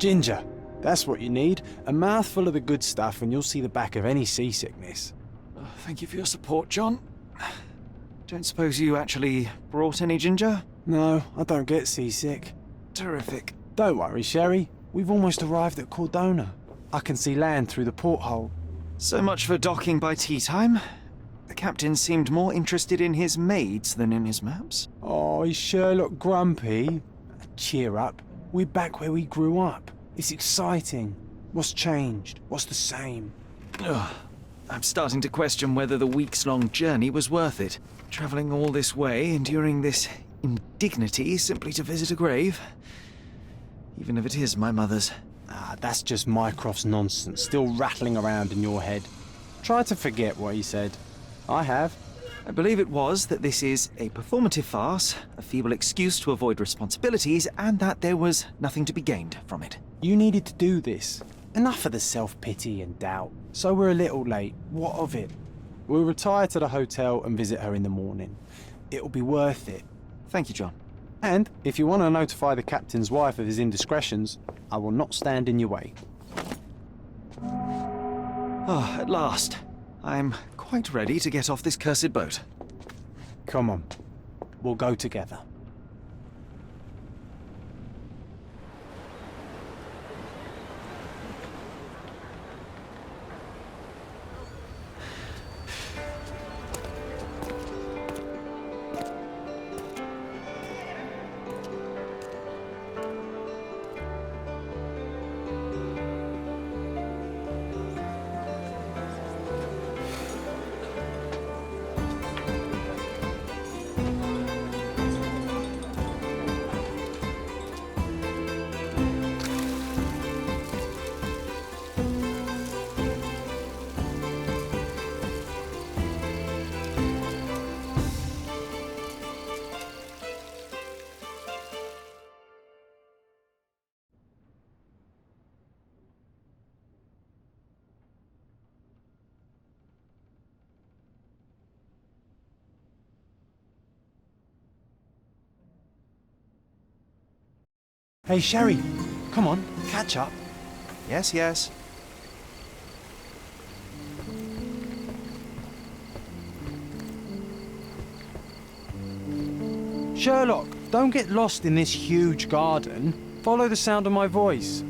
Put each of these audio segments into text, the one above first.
Ginger. That's what you need. A mouthful of the good stuff and you'll see the back of any seasickness. Oh, thank you for your support, John. Don't suppose you actually brought any ginger? No, I don't get seasick. Terrific. Don't worry, Sherry. We've almost arrived at Cordona. I can see land through the porthole. So much for docking by tea time. The captain seemed more interested in his maids than in his maps. Oh, is Sherlock grumpy? Cheer up. We're back where we grew up. It's exciting. What's changed? What's the same? Ugh. I'm starting to question whether the weeks-long journey was worth it. Travelling all this way, enduring this indignity simply to visit a grave. Even if it is my mother's. Ah, that's just Mycroft's nonsense, still rattling around in your head. Try to forget what he said. I have. I believe it was that this is a performative farce, a feeble excuse to avoid responsibilities, and that there was nothing to be gained from it. You needed to do this. Enough of the self-pity and doubt. So we're a little late. What of it? We'll retire to the hotel and visit her in the morning. It'll be worth it. Thank you, John. And if you want to notify the captain's wife of his indiscretions, I will not stand in your way. Oh, at last. I'm quite ready to get off this cursed boat. Come on. We'll go together. Hey, Sherry. Come on, catch up. Yes, yes. Sherlock, don't get lost in this huge garden. Follow the sound of my voice.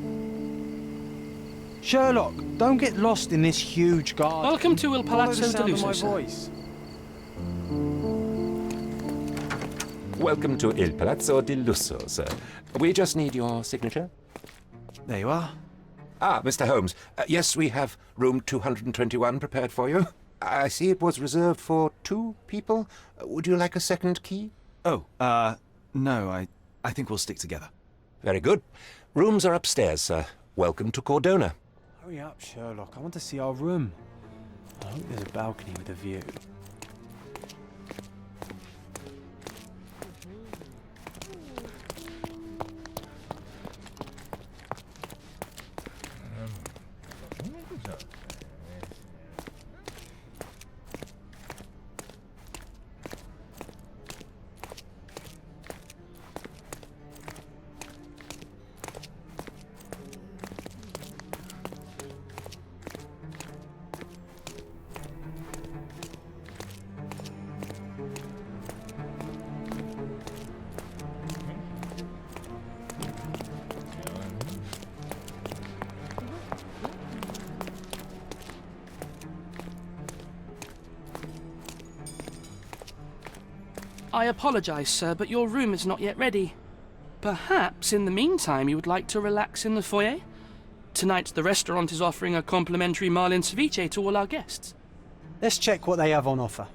Sherlock, don't get lost in this huge garden. Welcome to Il Follow Palazzo the sound di of my Lusso, sir. voice. Welcome to Il Palazzo di Lusso, sir. We just need your signature. There you are. Ah, Mr. Holmes. Yes, we have room 221 prepared for you. I see it was reserved for 2 people. Would you like a second key? Oh, no, I think we'll stick together. Very good. Rooms are upstairs, sir. Welcome to Cordona. Hurry up, Sherlock. I want to see our room. I hope there's a balcony with a view. I apologize, sir, but your room is not yet ready. Perhaps, in the meantime, you would like to relax in the foyer? Tonight, the restaurant is offering a complimentary marlin ceviche to all our guests. Let's check what they have on offer.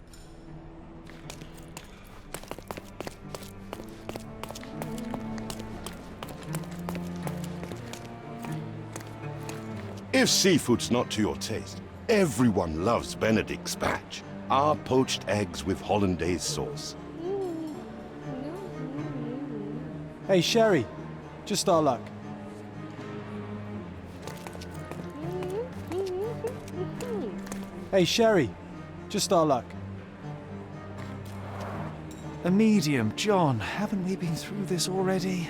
If seafood's not to your taste, everyone loves Benedict's batch. Our poached eggs with hollandaise sauce. Hey, Sherry. Just our luck. Hey, Sherry. Just our luck. A medium, John. Haven't we been through this already?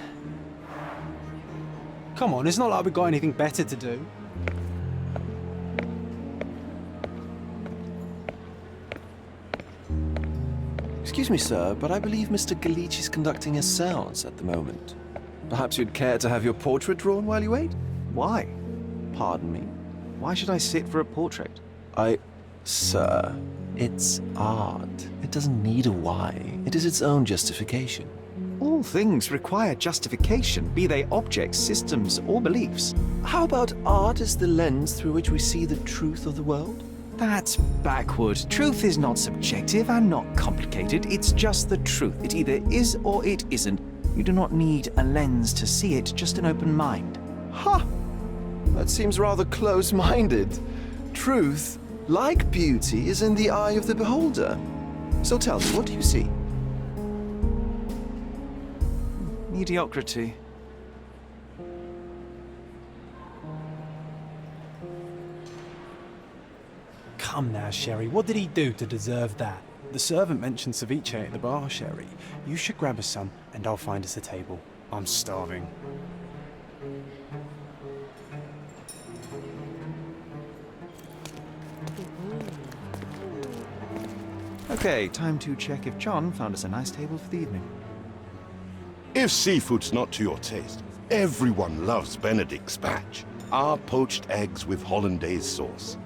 Come on, it's not like we've got anything better to do. Excuse me, sir, but I believe Mr. Galich is conducting a séance at the moment. Perhaps you'd care to have your portrait drawn while you wait? Why? Pardon me? Why should I sit for a portrait? Sir, it's art. It doesn't need a why. It is its own justification. All things require justification, be they objects, systems, or beliefs. How about art is the lens through which we see the truth of the world? That's backward. Truth is not subjective and not complicated. It's just the truth. It either is or it isn't. You do not need a lens to see it, just an open mind. Ha! That seems rather close-minded. Truth, like beauty, is in the eye of the beholder. So tell me, what do you see? Mediocrity. Come now, Sherry, what did he do to deserve that? The servant mentioned ceviche at the bar, Sherry. You should grab us some, and I'll find us a table. I'm starving. Okay, time to check if John found us a nice table for the evening. If seafood's not to your taste, everyone loves Benedict spatch. Our poached eggs with hollandaise sauce.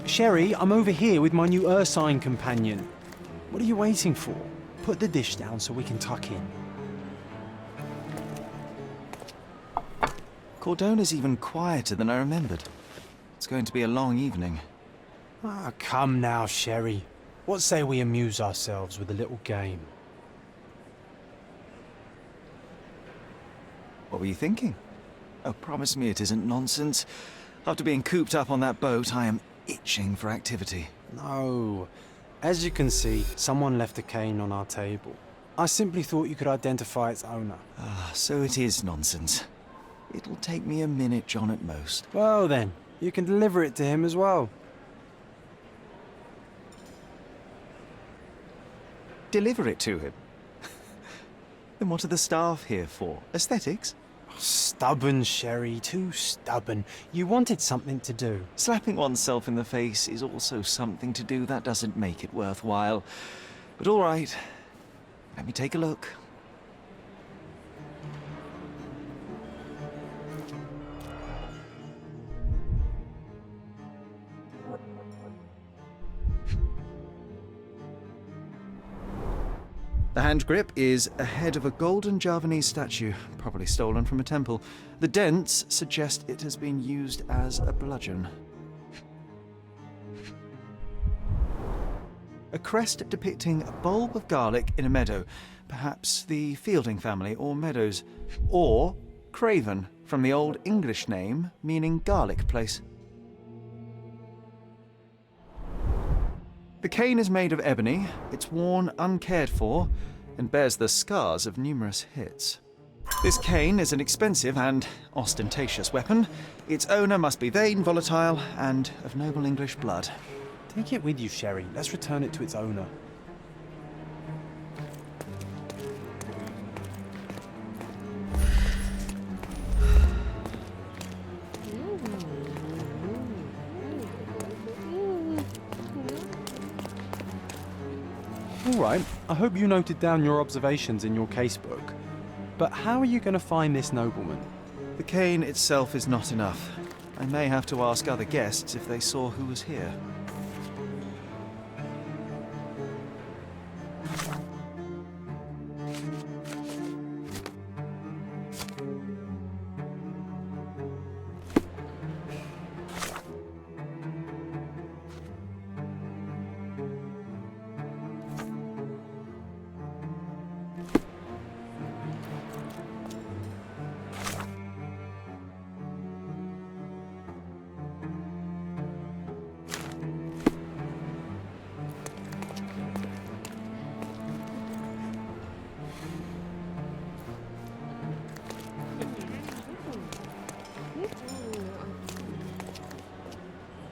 Sherry, I'm over here with my new Ursine companion. What are you waiting for? Put the dish down so we can tuck in. Cordona's even quieter than I remembered. It's going to be a long evening. Ah, come now, Sherry. What say we amuse ourselves with a little game? What were you thinking? Oh, promise me it isn't nonsense. After being cooped up on that boat, I am itching for activity. No. As you can see, someone left a cane on our table. I simply thought you could identify its owner. Ah, so it is nonsense. It'll take me a minute, John, at most. Well then, you can deliver it to him as well. Deliver it to him? Then what are the staff here for? Aesthetics? Stubborn, Sherry, too stubborn. You wanted something to do. Slapping oneself in the face is also something to do. That doesn't make it worthwhile. But all right, let me take a look. The hand grip is a head of a golden Javanese statue, probably stolen from a temple. The dents suggest it has been used as a bludgeon. A crest depicting a bulb of garlic in a meadow, perhaps the Fielding family or Meadows, or Craven, from the Old English name meaning garlic place. The cane is made of ebony, it's worn uncared for, and bears the scars of numerous hits. This cane is an expensive and ostentatious weapon. Its owner must be vain, volatile, and of noble English blood. Take it with you, Sherry. Let's return it to its owner. All right, I hope you noted down your observations in your casebook. But how are you going to find this nobleman? The cane itself is not enough. I may have to ask other guests if they saw who was here.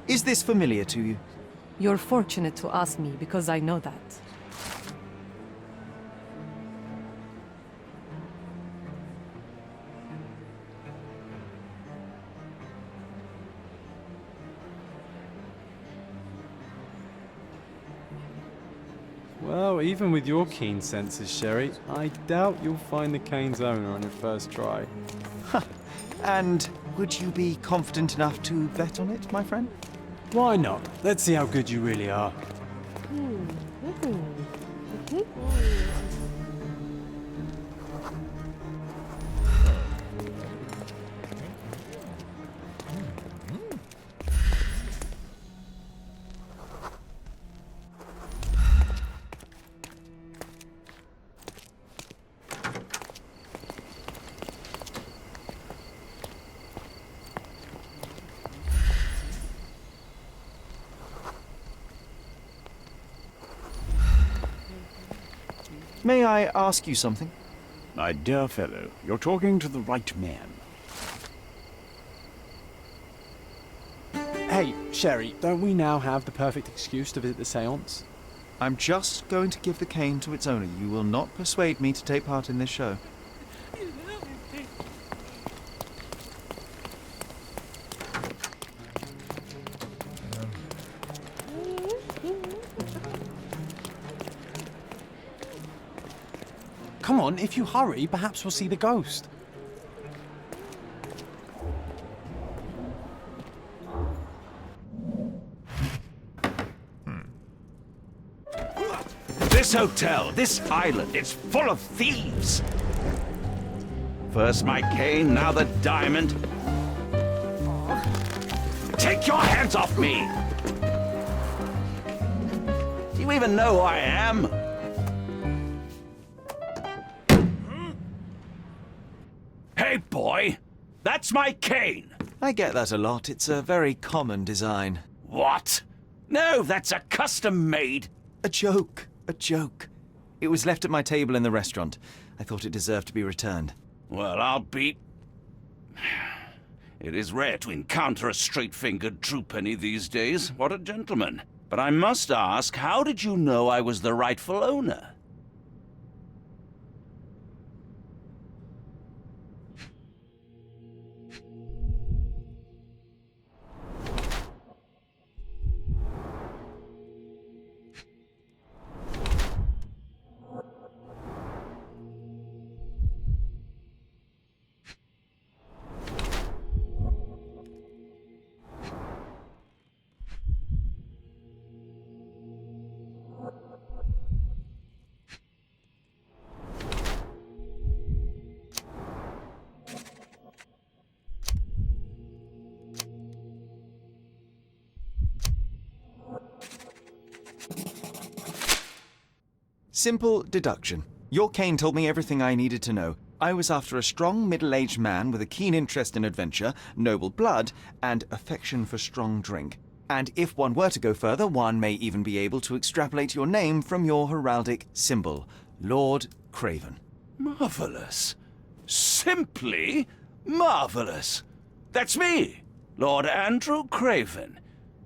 Is this familiar to you? You're fortunate to ask me because I know that. Well, even with your keen senses, Sherry, I doubt you'll find the cane's owner on your first try. And would you be confident enough to bet on it, my friend? Why not? Let's see how good you really are. May I ask you something? My dear fellow, you're talking to the right man. Hey, Sherry, don't we now have the perfect excuse to visit the seance? I'm just going to give the cane to its owner. You will not persuade me to take part in this show. Come on, if you hurry, perhaps we'll see the ghost. This hotel, this island, it's full of thieves. First my cane, now the diamond. Take your hands off me! Do you even know who I am? Hey, boy! That's my cane! I get that a lot. It's a very common design. What? No, that's a custom-made. A joke. A joke. It was left at my table in the restaurant. I thought it deserved to be returned. Well, I'll be... It is rare to encounter a straight-fingered true penny these days. What a gentleman. But I must ask, how did you know I was the rightful owner? Simple deduction. Your cane told me everything I needed to know. I was after a strong, middle-aged man with a keen interest in adventure, noble blood, and affection for strong drink. And if one were to go further, one may even be able to extrapolate your name from your heraldic symbol, Lord Craven. Marvelous. Simply marvelous. That's me, Lord Andrew Craven.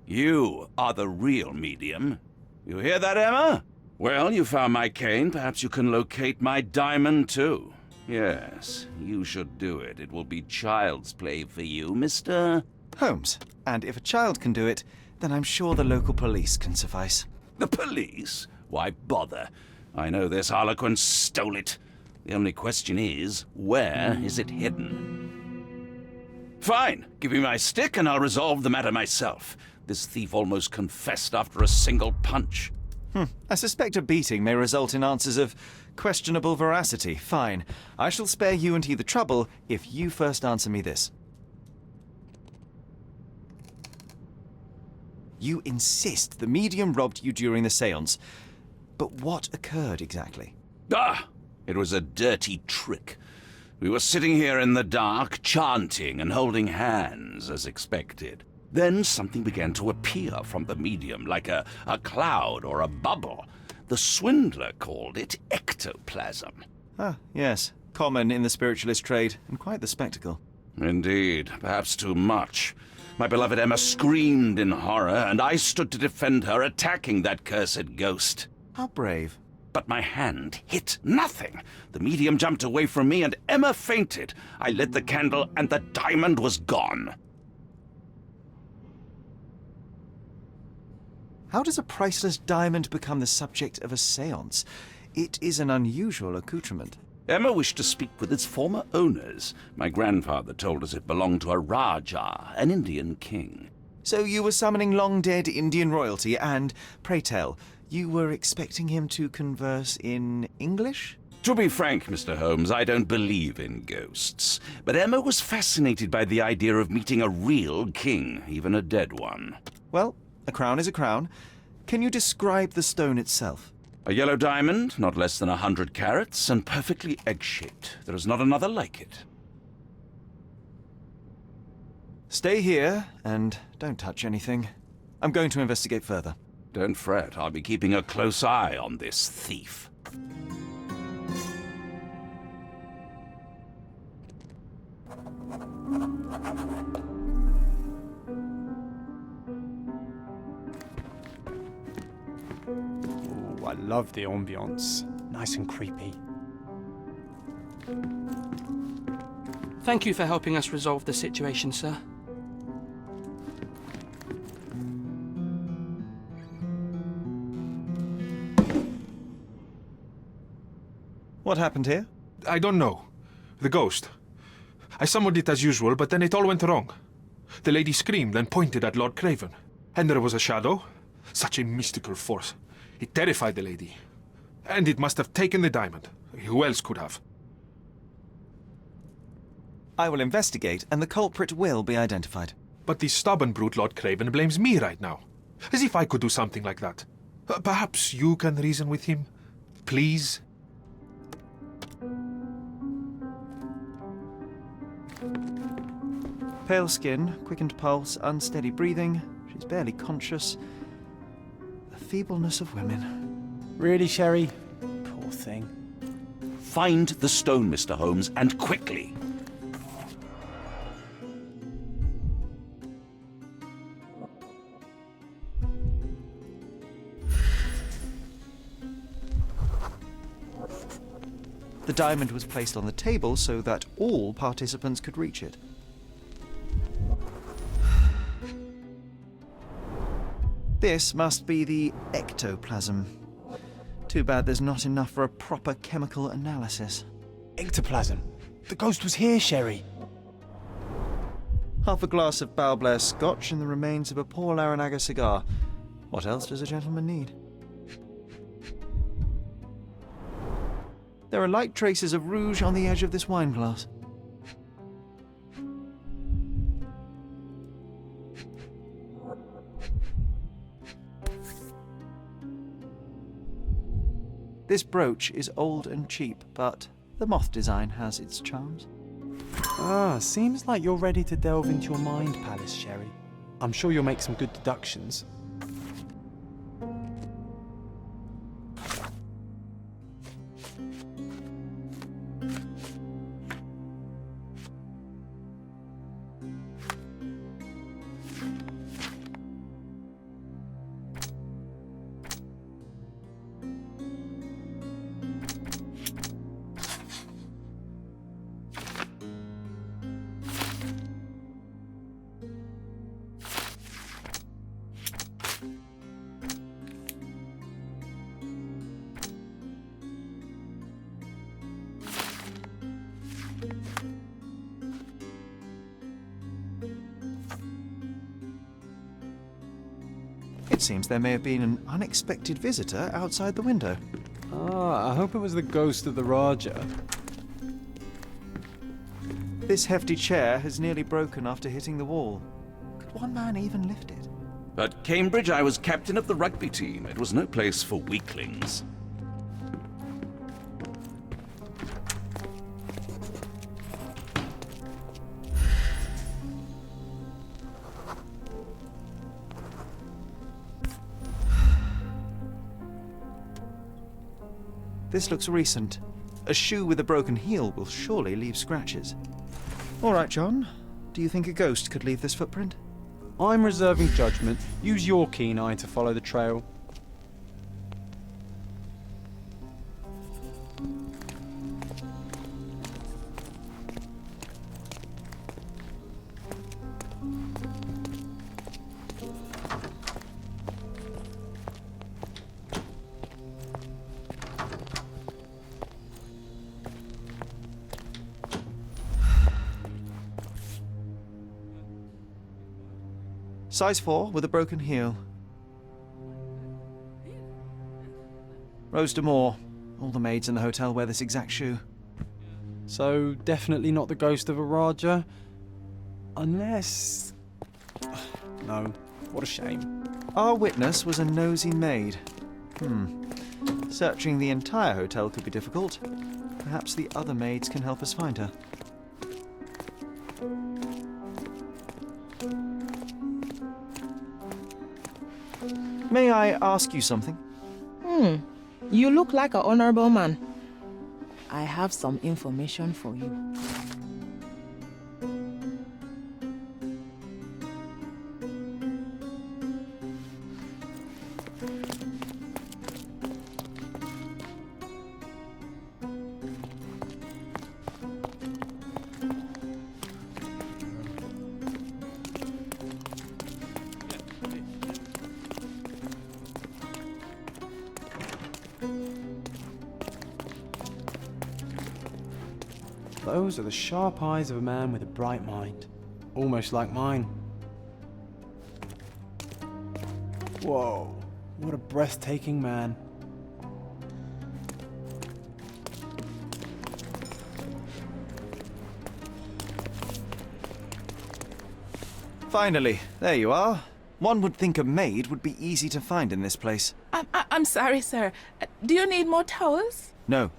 You are the real medium. You hear that, Emma? Well, you found my cane. Perhaps you can locate my diamond, too. Yes, you should do it. It will be child's play for you, Mr. Holmes. And if a child can do it, then I'm sure the local police can suffice. The police? Why bother? I know this harlequin stole it. The only question is, where is it hidden? Fine. Give me my stick and I'll resolve the matter myself. This thief almost confessed after a single punch. I suspect a beating may result in answers of questionable veracity. Fine. I shall spare you and he the trouble if you first answer me this. You insist the medium robbed you during the séance. But what occurred exactly? It was a dirty trick. We were sitting here in the dark, chanting and holding hands, as expected. Then something began to appear from the medium, like a cloud or a bubble. The swindler called it ectoplasm. Ah, yes. Common in the spiritualist trade, and quite the spectacle. Indeed, perhaps too much. My beloved Emma screamed in horror, and I stood to defend her, attacking that cursed ghost. How brave. But my hand hit nothing. The medium jumped away from me, and Emma fainted. I lit the candle, and the diamond was gone. How does a priceless diamond become the subject of a séance? It is an unusual accoutrement. Emma wished to speak with its former owners. My grandfather told us it belonged to a Rajah, an Indian king. So you were summoning long-dead Indian royalty, and, pray tell, you were expecting him to converse in English? To be frank, Mr. Holmes, I don't believe in ghosts. But Emma was fascinated by the idea of meeting a real king, even a dead one. Well, a crown is a crown. Can you describe the stone itself? A yellow diamond, not less than 100 carats, and perfectly egg-shaped. There is not another like it. Stay here, and don't touch anything. I'm going to investigate further. Don't fret, I'll be keeping a close eye on this thief. Ooh, I love the ambience. Nice and creepy. Thank you for helping us resolve the situation, sir. What happened here? I don't know. The ghost. I summoned it as usual, but then it all went wrong. The lady screamed and pointed at Lord Craven. And there was a shadow. Such a mystical force. It terrified the lady. And it must have taken the diamond. Who else could have? I will investigate, and the culprit will be identified. But the stubborn brute Lord Craven blames me right now. As if I could do something like that. Perhaps you can reason with him? Please? Pale skin, quickened pulse, unsteady breathing. She's barely conscious. The feebleness of women. Really, Sherry? Poor thing. Find the stone, Mr. Holmes, and quickly. The diamond was placed on the table so that all participants could reach it. This must be the ectoplasm. Too bad there's not enough for a proper chemical analysis. Ectoplasm. The ghost was here, Sherry. Half a glass of Balblair scotch and the remains of a Paul Aranaga cigar. What else does a gentleman need? There are light traces of rouge on the edge of this wine glass. This brooch is old and cheap, but the moth design has its charms. Ah, seems like you're ready to delve into your mind palace, Sherry. I'm sure you'll make some good deductions. It seems there may have been an unexpected visitor outside the window. Ah, I hope it was the ghost of the Rajah. This hefty chair has nearly broken after hitting the wall. Could one man even lift it? At Cambridge, I was captain of the rugby team. It was no place for weaklings. This looks recent. A shoe with a broken heel will surely leave scratches. All right, John. Do you think a ghost could leave this footprint? I'm reserving judgment. Use your keen eye to follow the trail. Size 4 with a broken heel. Rose de Moore. All the maids in the hotel wear this exact shoe. So, definitely not the ghost of a Raja? Unless... No, what a shame. Our witness was a nosy maid. Searching the entire hotel could be difficult. Perhaps the other maids can help us find her. May I ask you something? You look like an honorable man. I have some information for you. Those are the sharp eyes of a man with a bright mind. Almost like mine. Whoa, what a breathtaking man. Finally, there you are. One would think a maid would be easy to find in this place. I'm sorry, sir. Do you need more towels? No.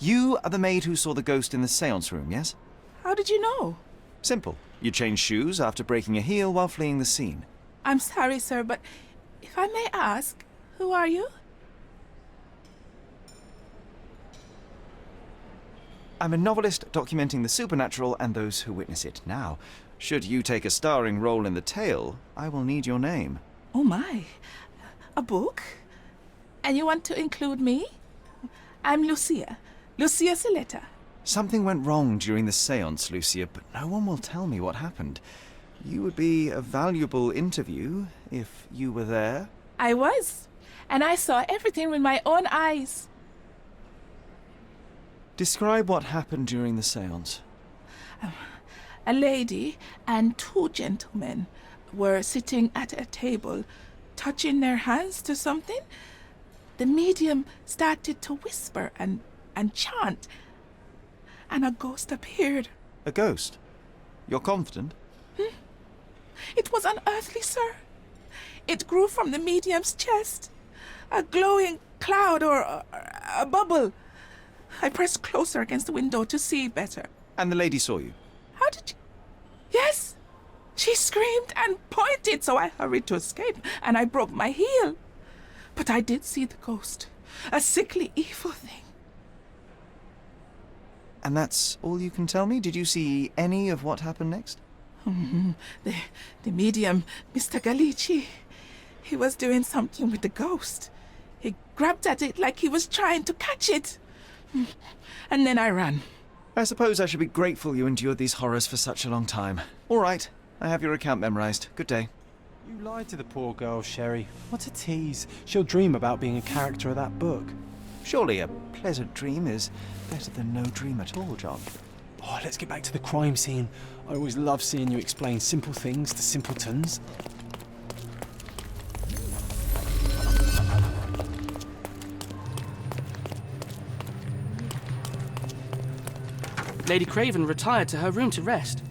You are the maid who saw the ghost in the seance room, yes? How did you know? Simple. You changed shoes after breaking a heel while fleeing the scene. I'm sorry, sir, but if I may ask, who are you? I'm a novelist documenting the supernatural and those who witness it. Now, should you take a starring role in the tale, I will need your name. Oh my, a book? And you want to include me? I'm Lucia Sileta. Something went wrong during the seance, Lucia, but no one will tell me what happened. You would be a valuable interview if you were there. I was, and I saw everything with my own eyes. Describe what happened during the seance. A lady and two gentlemen were sitting at a table, touching their hands to something. The medium started to whisper and chant, and a ghost appeared. A ghost? You're confident? It was unearthly, sir. It grew from the medium's chest, a glowing cloud or a bubble. I pressed closer against the window to see better. And the lady saw you? How did you... Yes! She screamed and pointed, so I hurried to escape, and I broke my heel. But I did see the ghost, a sickly, evil thing. And that's all you can tell me? Did you see any of what happened next? The medium, Mr. Galici, he was doing something with the ghost. He grabbed at it like he was trying to catch it. And then I ran. I suppose I should be grateful you endured these horrors for such a long time. All right, I have your account memorized. Good day. You lied to the poor girl, Sherry. What a tease. She'll dream about being a character of that book. Surely a pleasant dream is better than no dream at all, John. Oh, let's get back to the crime scene. I always love seeing you explain simple things to simpletons. Lady Craven retired to her room to rest.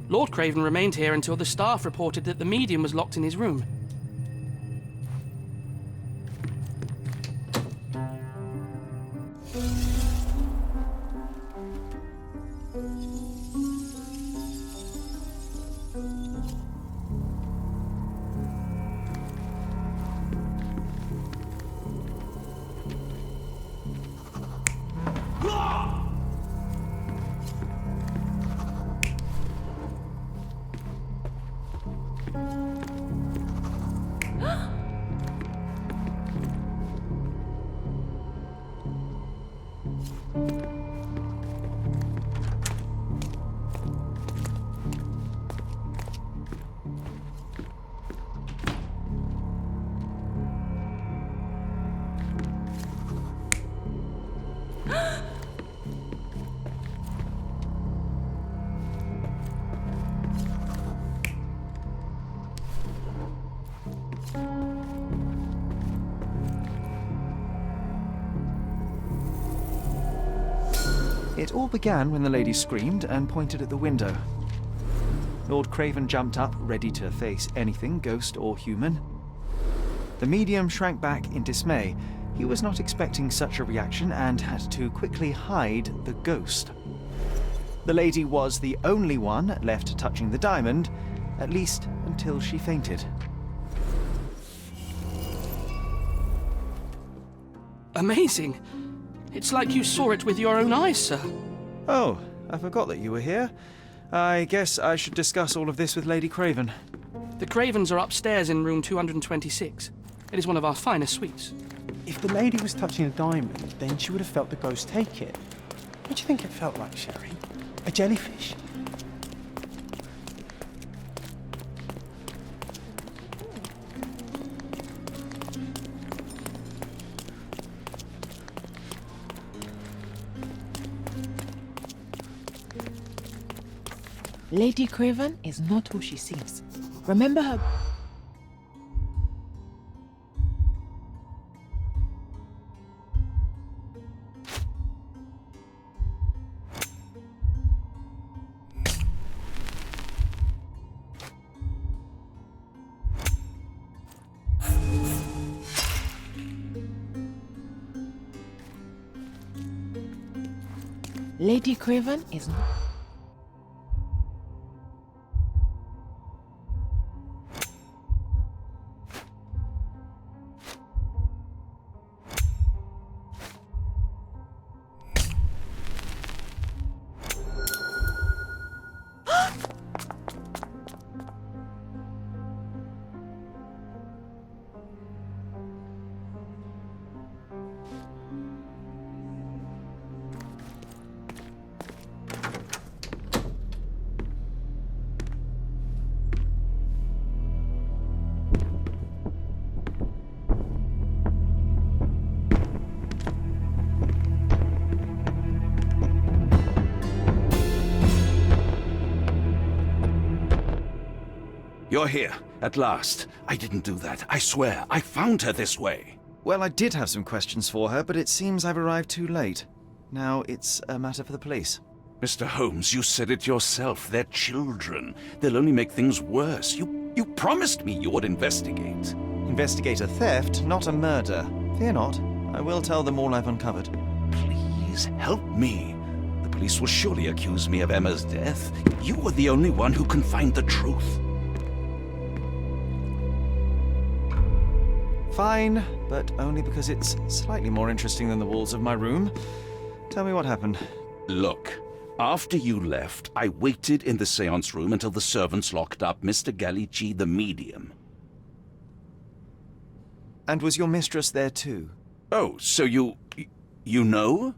Lord Craven remained here until the staff reported that the medium was locked in his room. It all began when the lady screamed and pointed at the window. Lord Craven jumped up, ready to face anything, ghost or human. The medium shrank back in dismay. He was not expecting such a reaction and had to quickly hide the ghost. The lady was the only one left touching the diamond, at least until she fainted. Amazing. It's like you saw it with your own eyes, sir. Oh, I forgot that you were here. I guess I should discuss all of this with Lady Craven. The Cravens are upstairs in room 226. It is one of our finest suites. If the lady was touching a diamond, then she would have felt the ghost take it. What do you think it felt like, Sherry? A jellyfish? Lady Craven is not who she seems. Remember her... Lady Craven is not... You're here, at last. I didn't do that. I swear, I found her this way. Well, I did have some questions for her, but it seems I've arrived too late. Now it's a matter for the police. Mr. Holmes, you said it yourself. They're children. They'll only make things worse. You promised me you would investigate. Investigate a theft, not a murder. Fear not. I will tell them all I've uncovered. Please help me. The police will surely accuse me of Emma's death. You are the only one who can find the truth. Fine, but only because it's slightly more interesting than the walls of my room. Tell me what happened. Look, after you left, I waited in the seance room until the servants locked up Mr. Gallici, the medium. And was your mistress there too? Oh, so you know?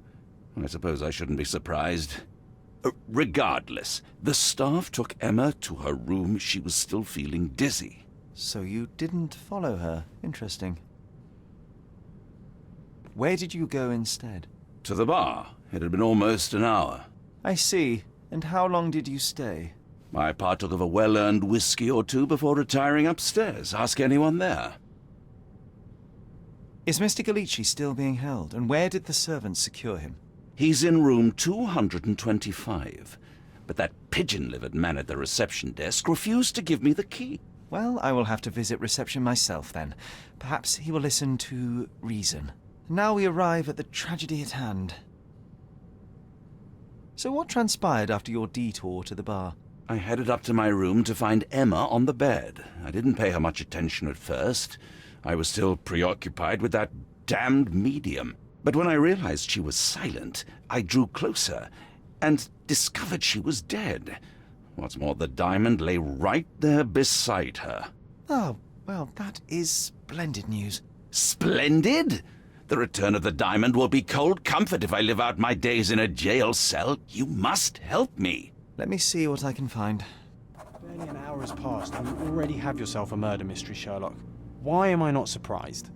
I suppose I shouldn't be surprised. Regardless, the staff took Emma to her room. She was still feeling dizzy. So you didn't follow her. Interesting. Where did you go instead? To the bar. It had been almost an hour. I see. And how long did you stay? I partook of a well-earned whiskey or two before retiring upstairs. Ask anyone there. Is Mr. Gallici still being held? And where did the servants secure him? He's in room 225. But that pigeon-livered man at the reception desk refused to give me the key. Well, I will have to visit reception myself then. Perhaps he will listen to reason. Now we arrive at the tragedy at hand. So what transpired after your detour to the bar? I headed up to my room to find Emma on the bed. I didn't pay her much attention at first. I was still preoccupied with that damned medium. But when I realized she was silent, I drew closer and discovered she was dead. What's more, the diamond lay right there beside her. Oh, well, that is splendid news. Splendid? The return of the diamond will be cold comfort if I live out my days in a jail cell. You must help me. Let me see what I can find. Barely an hour has passed and you already have yourself a murder mystery, Sherlock. Why am I not surprised?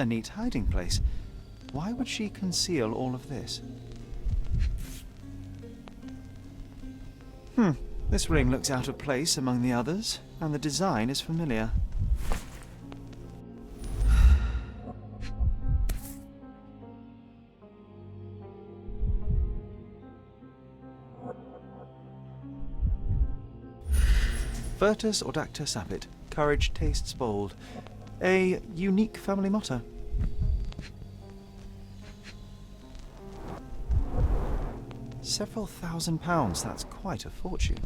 A neat hiding place. Why would she conceal all of this? This ring looks out of place among the others, and the design is familiar. Virtus audacta sapit. Courage tastes bold. A unique family motto. Several £1,000s, that's quite a fortune.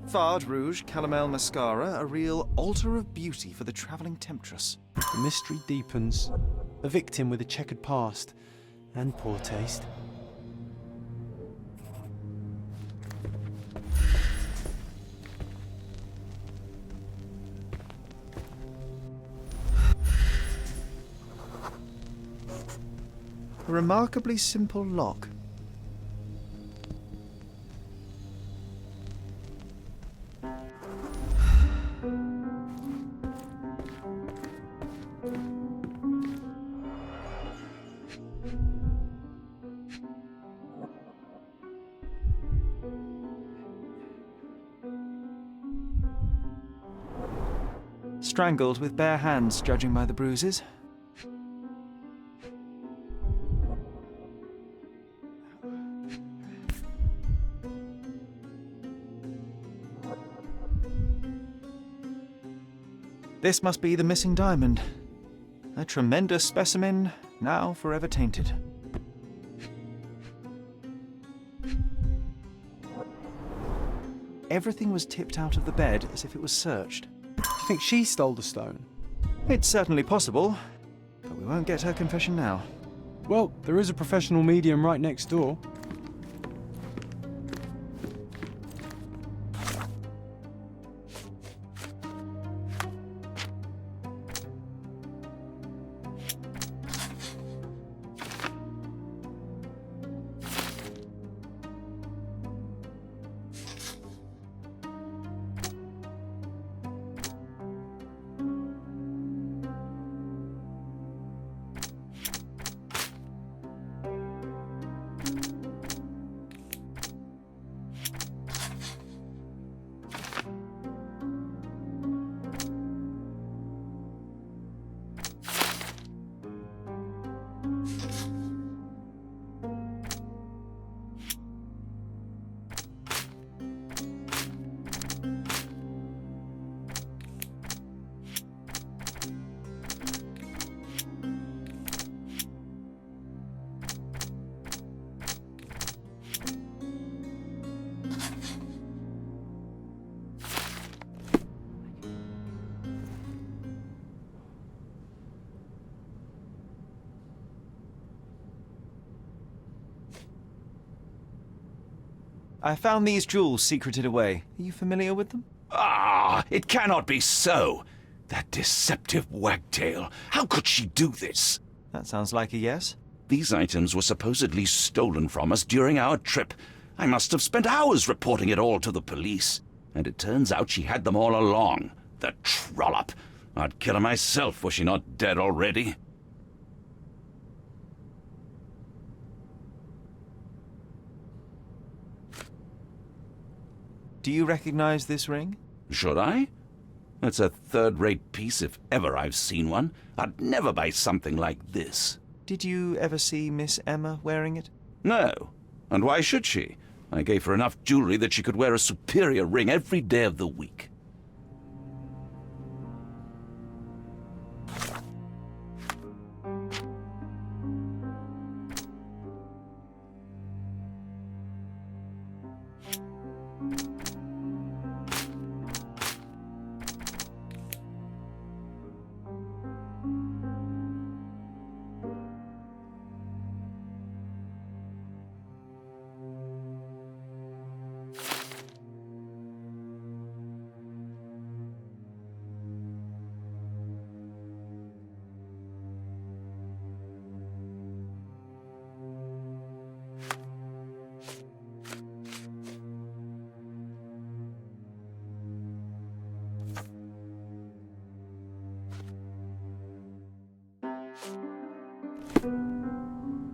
Fard rouge, calomel mascara, a real altar of beauty for the travelling temptress. The mystery deepens. A victim with a checkered past and poor taste. A remarkably simple lock. Strangled with bare hands, judging by the bruises. This must be the missing diamond. A tremendous specimen, now forever tainted. Everything was tipped out of the bed as if it was searched. Do you think she stole the stone? It's certainly possible, but we won't get her confession now. Well, there is a professional medium right next door. I found these jewels secreted away. Are you familiar with them? Ah, it cannot be so. That deceptive wagtail. How could she do this? That sounds like a yes. These items were supposedly stolen from us during our trip. I must have spent hours reporting it all to the police. And it turns out she had them all along. The trollop. I'd kill her myself, was she not dead already? Do you recognize this ring? Should I? It's a third-rate piece if ever I've seen one. I'd never buy something like this. Did you ever see Miss Emma wearing it? No. And why should she? I gave her enough jewelry that she could wear a superior ring every day of the week.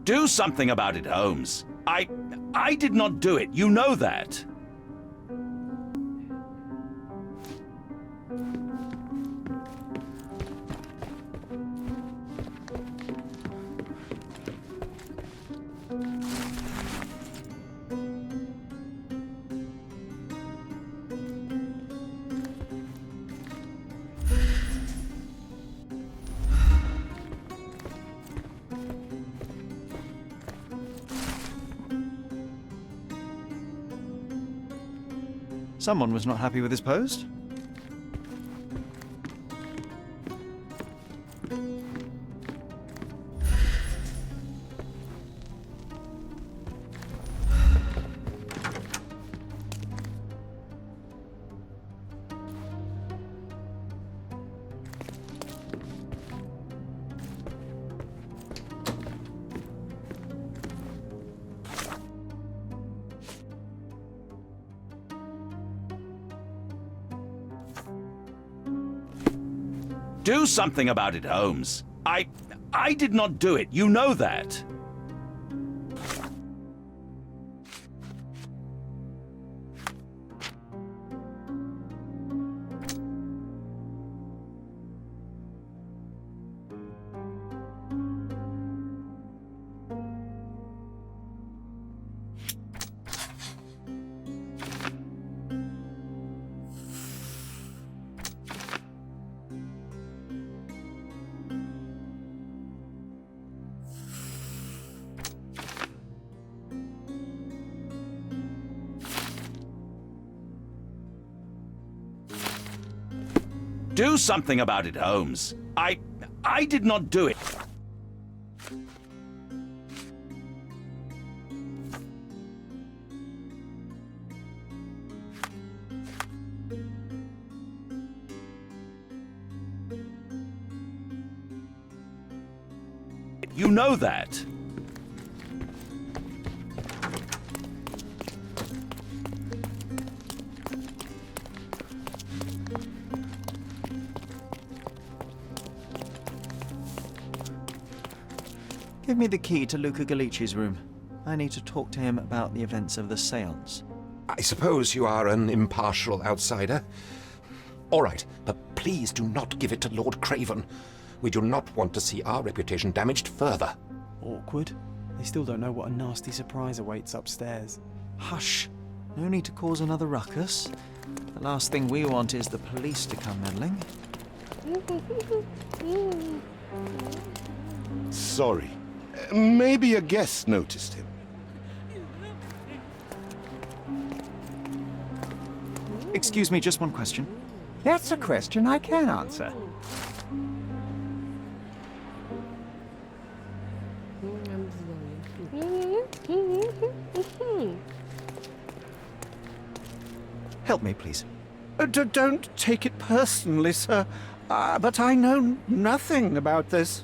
Do something about it, Holmes. I did not do it. You know that. Someone was not happy with his post. Do something about it, Holmes. I did not do it. You know that. Do something about it, Holmes. I did not do it. You know that. Give me the key to Luca Galici's room. I need to talk to him about the events of the séance. I suppose you are an impartial outsider. All right, but please do not give it to Lord Craven. We do not want to see our reputation damaged further. Awkward. They still don't know what a nasty surprise awaits upstairs. Hush. No need to cause another ruckus. The last thing we want is the police to come meddling. Sorry. Maybe a guest noticed him. Excuse me, just one question. That's a question I can answer. Help me, please. Don't take it personally, sir. But I know nothing about this.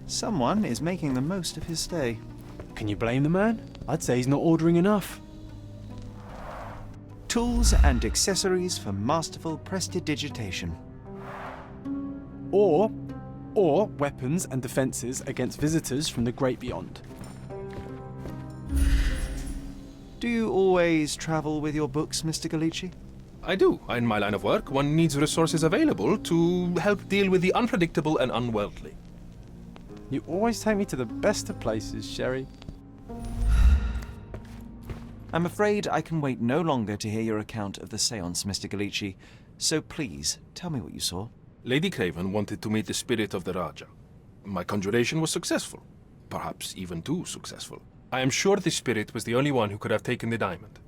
Someone is making the most of his stay. Can you blame the man? I'd say he's not ordering enough. Tools and accessories for masterful prestidigitation. Or weapons and defences against visitors from the great beyond. Do you always travel with your books, Mr. Galici? I do. In my line of work, one needs resources available to help deal with the unpredictable and unworldly. You always take me to the best of places, Sherry. I'm afraid I can wait no longer to hear your account of the séance, Mr. Galici. So please, tell me what you saw. Lady Craven wanted to meet the spirit of the Raja. My conjuration was successful. Perhaps even too successful. I am sure the spirit was the only one who could have taken the diamond.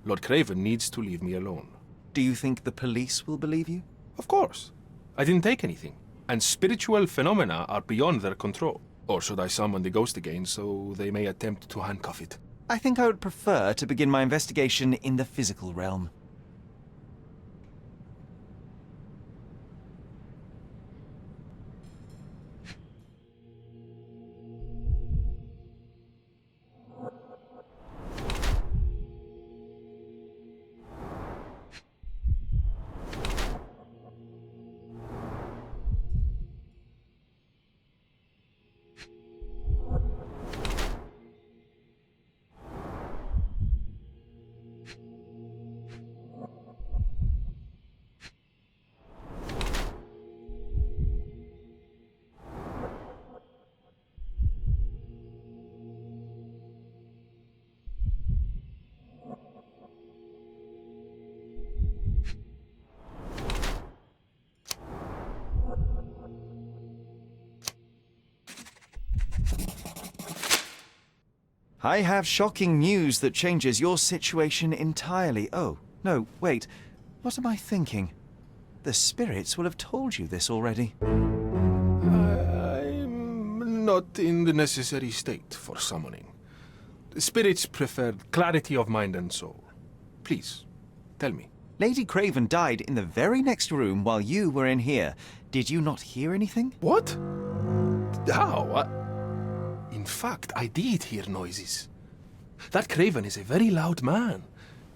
Lord Craven needs to leave me alone. Do you think the police will believe you? Of course. I didn't take anything. And spiritual phenomena are beyond their control. Or should I summon the ghost again so they may attempt to handcuff it? I think I would prefer to begin my investigation in the physical realm. I have shocking news that changes your situation entirely. Oh, no, wait. What am I thinking? The spirits will have told you this already. I'm not in the necessary state for summoning. The spirits preferred clarity of mind and soul. Please, tell me. Lady Craven died in the very next room while you were in here. Did you not hear anything? What? How? In fact, I did hear noises. That Craven is a very loud man,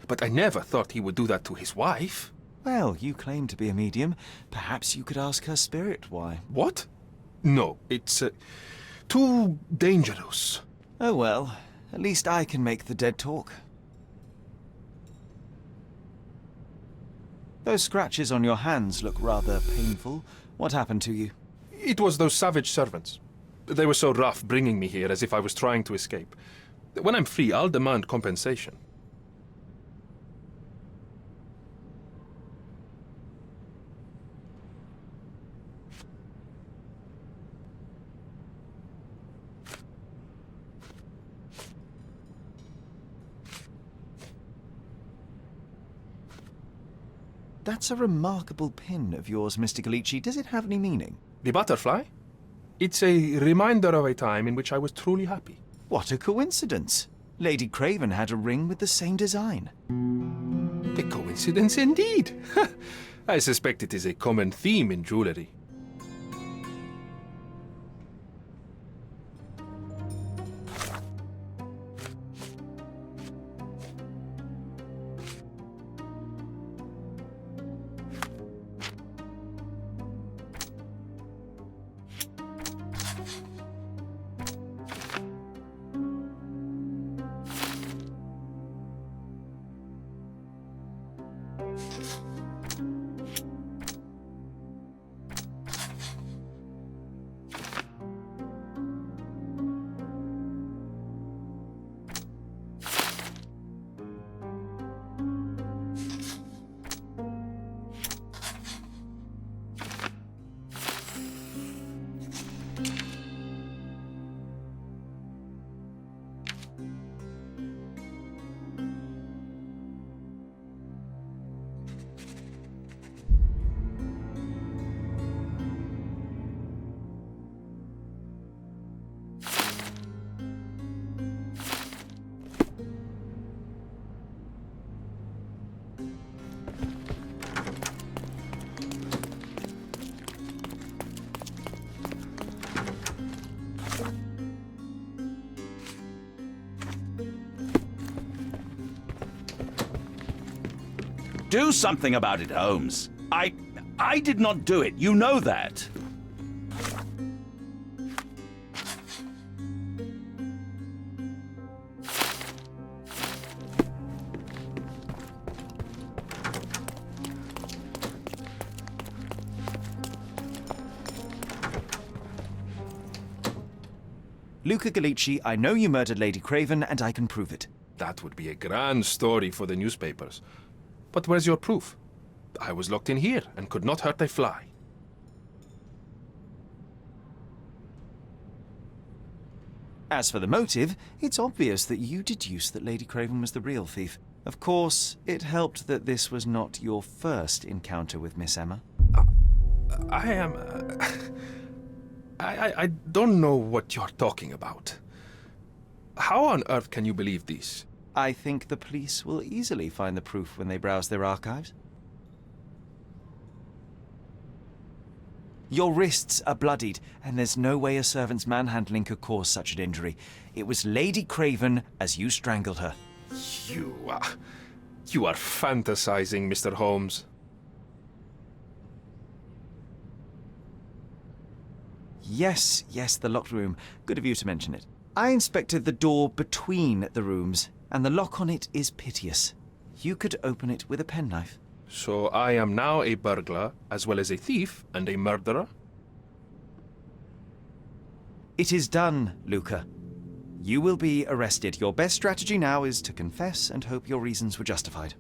but I never thought he would do that to his wife. Well, you claim to be a medium. Perhaps you could ask her spirit why. What? No, it's too dangerous. Oh well, at least I can make the dead talk. Those scratches on your hands look rather painful. What happened to you? It was those savage servants. They were so rough bringing me here as if I was trying to escape. When I'm free, I'll demand compensation. That's a remarkable pin of yours, Mr. Galici. Does it have any meaning? The butterfly? It's a reminder of a time in which I was truly happy. What a coincidence. Lady Craven had a ring with the same design. A coincidence indeed. I suspect it is a common theme in jewelry. Do something about it, Holmes. I did not do it. You know that. Luca Gallici, I know you murdered Lady Craven, and I can prove it. That would be a grand story for the newspapers. But where's your proof? I was locked in here and could not hurt a fly. As for the motive, it's obvious that you deduced that Lady Craven was the real thief. Of course, it helped that this was not your first encounter with Miss Emma. I am... I don't know what you're talking about. How on earth can you believe this? I think the police will easily find the proof when they browse their archives. Your wrists are bloodied, and there's no way a servant's manhandling could cause such an injury. It was Lady Craven as you strangled her. You are fantasizing, Mr. Holmes. Yes, the locked room. Good of you to mention it. I inspected the door between the rooms, and the lock on it is piteous. You could open it with a penknife. So I am now a burglar, as well as a thief and a murderer? It is done, Luca. You will be arrested. Your best strategy now is to confess and hope your reasons were justified.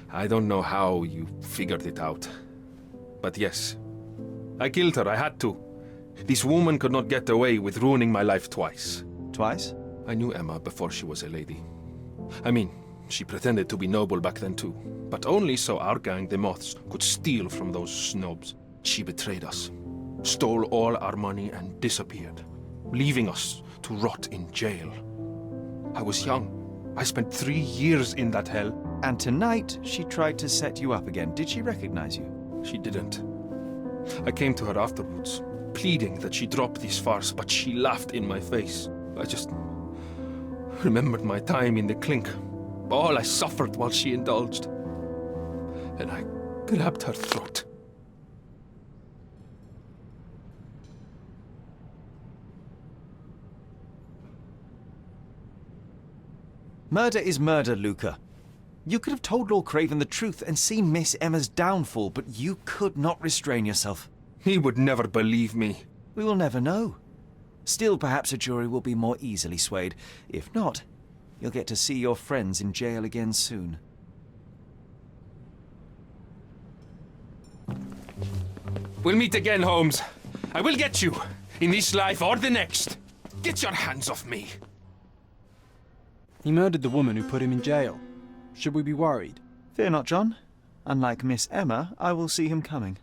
I don't know how you figured it out. But yes, I killed her. I had to. This woman could not get away with ruining my life twice. Twice? I knew Emma before she was a lady. I mean, she pretended to be noble back then too. But only so our gang, the Moths, could steal from those snobs. She betrayed us, stole all our money and disappeared, leaving us to rot in jail. I was young. I spent 3 years in that hell. And tonight, she tried to set you up again. Did she recognize you? She didn't. I came to her afterwards, pleading that she drop this farce, but she laughed in my face. I just remembered my time in the clink, all I suffered while she indulged. And I grabbed her throat. Murder is murder, Luca. You could have told Lord Craven the truth and seen Miss Emma's downfall, but you could not restrain yourself. He would never believe me. We will never know. Still, perhaps a jury will be more easily swayed. If not, you'll get to see your friends in jail again soon. We'll meet again, Holmes. I will get you, in this life or the next. Get your hands off me. He murdered the woman who put him in jail. Should we be worried? Fear not, John. Unlike Miss Emma, I will see him coming.